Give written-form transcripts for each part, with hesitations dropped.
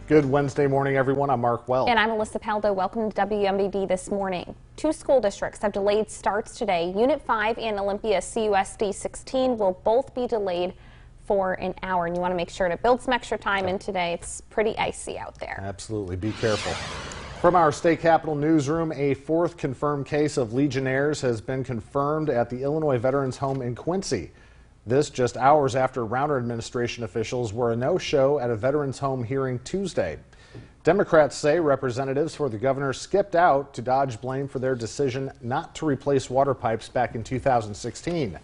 Good Wednesday morning, everyone. I'm Mark Wells. And I'm Alyssa Paldo. Welcome to WMBD This Morning. Two school districts have delayed starts today. Unit 5 and Olympia CUSD 16 will both be delayed for an hour. And you want to make sure to build some extra time in today. It's pretty icy out there. Absolutely. Be careful. From our state capitol newsroom, a fourth confirmed case of Legionnaires has been confirmed at the Illinois Veterans Home in Quincy. This just hours after Rauner administration officials were a no-show at a veterans home hearing Tuesday. Democrats say representatives for the governor skipped out to dodge blame for their decision not to replace water pipes back in 2016.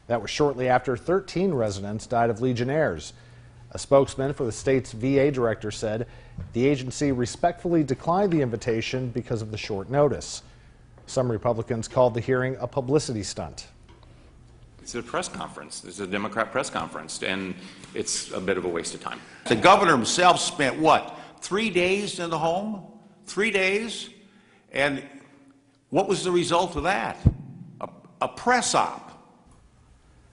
That was shortly after 13 residents died of Legionnaires. A spokesman for the state's VA director said the agency respectfully declined the invitation because of the short notice. Some Republicans called the hearing a publicity stunt. It's a press conference. It's a Democrat press conference, and it's a bit of a waste of time. The governor himself spent, what, 3 days in the home? 3 days? And what was the result of that? A press op.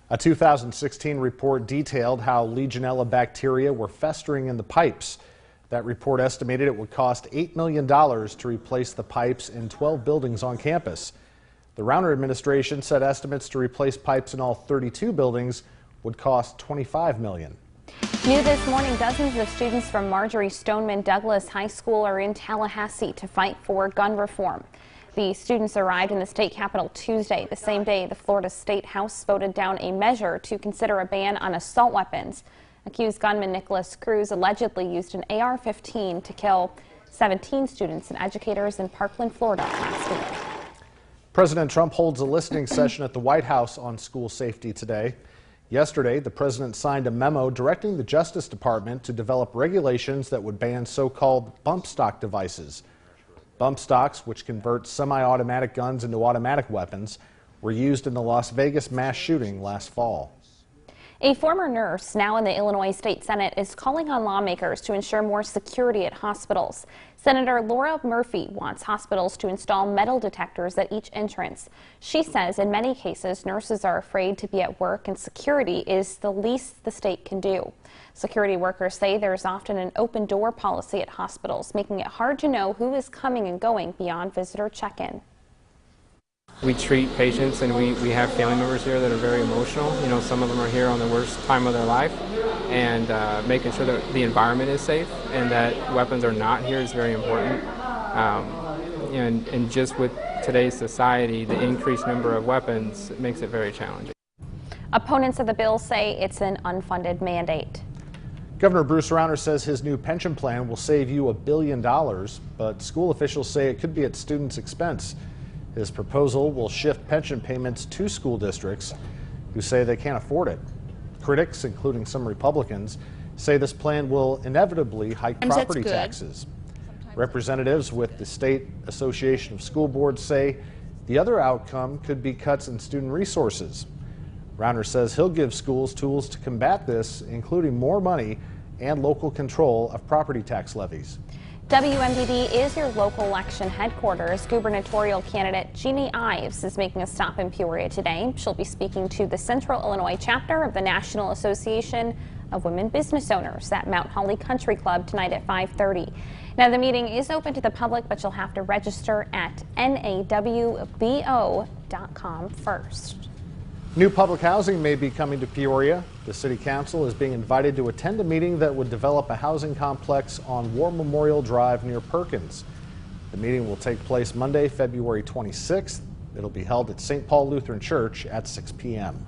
A 2016 report detailed how Legionella bacteria were festering in the pipes. That report estimated it would cost $8 million to replace the pipes in 12 buildings on campus. The Rauner administration said estimates to replace pipes in all 32 buildings would cost $25 million. New this morning, dozens of students from Marjorie Stoneman Douglas High School are in Tallahassee to fight for gun reform. The students arrived in the state capitol Tuesday, the same day the Florida State House voted down a measure to consider a ban on assault weapons. Accused gunman Nicholas Cruz allegedly used an AR-15 to kill 17 students and educators in Parkland, Florida last week. President Trump holds a listening session at the White House on school safety today. Yesterday, the president signed a memo directing the Justice Department to develop regulations that would ban so-called bump stock devices. Bump stocks, which convert semi-automatic guns into automatic weapons, were used in the Las Vegas mass shooting last fall. A former nurse, now in the Illinois State Senate, is calling on lawmakers to ensure more security at hospitals. Senator Laura Murphy wants hospitals to install metal detectors at each entrance. She says in many cases, nurses are afraid to be at work and security is the least the state can do. Security workers say there's often an open door policy at hospitals, making it hard to know who is coming and going beyond visitor check-in. We treat patients and we have family members here that are very emotional. You know, some of them are here on the worst time of their life, and making sure that the environment is safe and that weapons are not here is very important. And just with today's society, the increased number of weapons makes it very challenging. Opponents of the bill say it's an unfunded mandate. Governor Bruce Rauner says his new pension plan will save you $1 billion, but school officials say it could be at students' expense. His proposal will shift pension payments to school districts who say they can't afford it. Critics, including some Republicans, say this plan will inevitably hike property taxes. Representatives with the State Association of School Boards say the other outcome could be cuts in student resources. Rauner says he'll give schools tools to combat this, including more money and local control of property tax levies. WMBD is your local election headquarters. Gubernatorial candidate Jeannie Ives is making a stop in Peoria today. She'll be speaking to the Central Illinois chapter of the National Association of Women Business Owners at Mount Holly Country Club tonight at 5:30. Now, the meeting is open to the public, but you'll have to register at nawbo.com first. New public housing may be coming to Peoria. The City Council is being invited to attend a meeting that would develop a housing complex on War Memorial Drive near Perkins. The meeting will take place Monday, February 26th. It'll be held at St. Paul Lutheran Church at 6 p.m.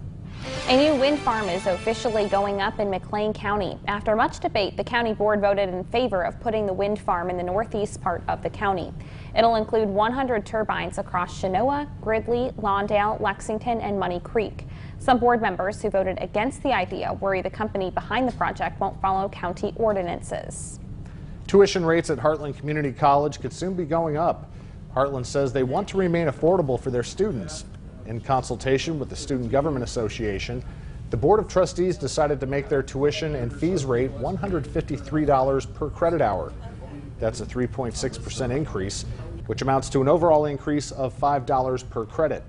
A new wind farm is officially going up in McLean County. After much debate, the county board voted in favor of putting the wind farm in the northeast part of the county. It'll include 100 turbines across Chenoa, Gridley, Lawndale, Lexington, and Money Creek. Some board members who voted against the idea worry the company behind the project won't follow county ordinances. Tuition rates at Heartland Community College could soon be going up. Heartland says they want to remain affordable for their students. In consultation with the Student Government Association, the Board of Trustees decided to make their tuition and fees rate $153 per credit hour. That's a 3.6% increase, which amounts to an overall increase of $5 per credit.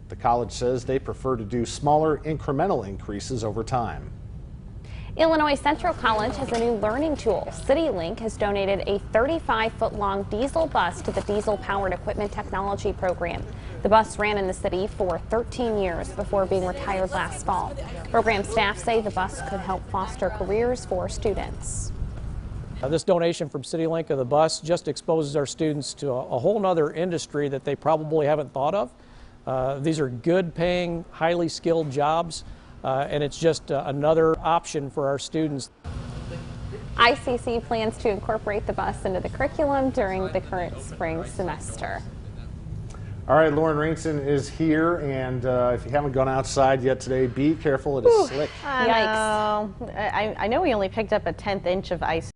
The college says they prefer to do smaller incremental increases over time. Illinois Central College has a new learning tool. CityLink has donated a 35-foot-long diesel bus to the Diesel-Powered Equipment Technology Program. The bus ran in the city for 13 years before being retired last fall. Program staff say the bus could help foster careers for students. This donation from CityLink of the bus just exposes our students to a whole nother industry that they probably haven't thought of. These are good paying, highly skilled jobs. And it's just another option for our students. ICC plans to incorporate the bus into the curriculum during the current spring semester. All right, Lauren Rainson is here, and if you haven't gone outside yet today, be careful. It is slick. I know we only picked up a 1/10 inch of ice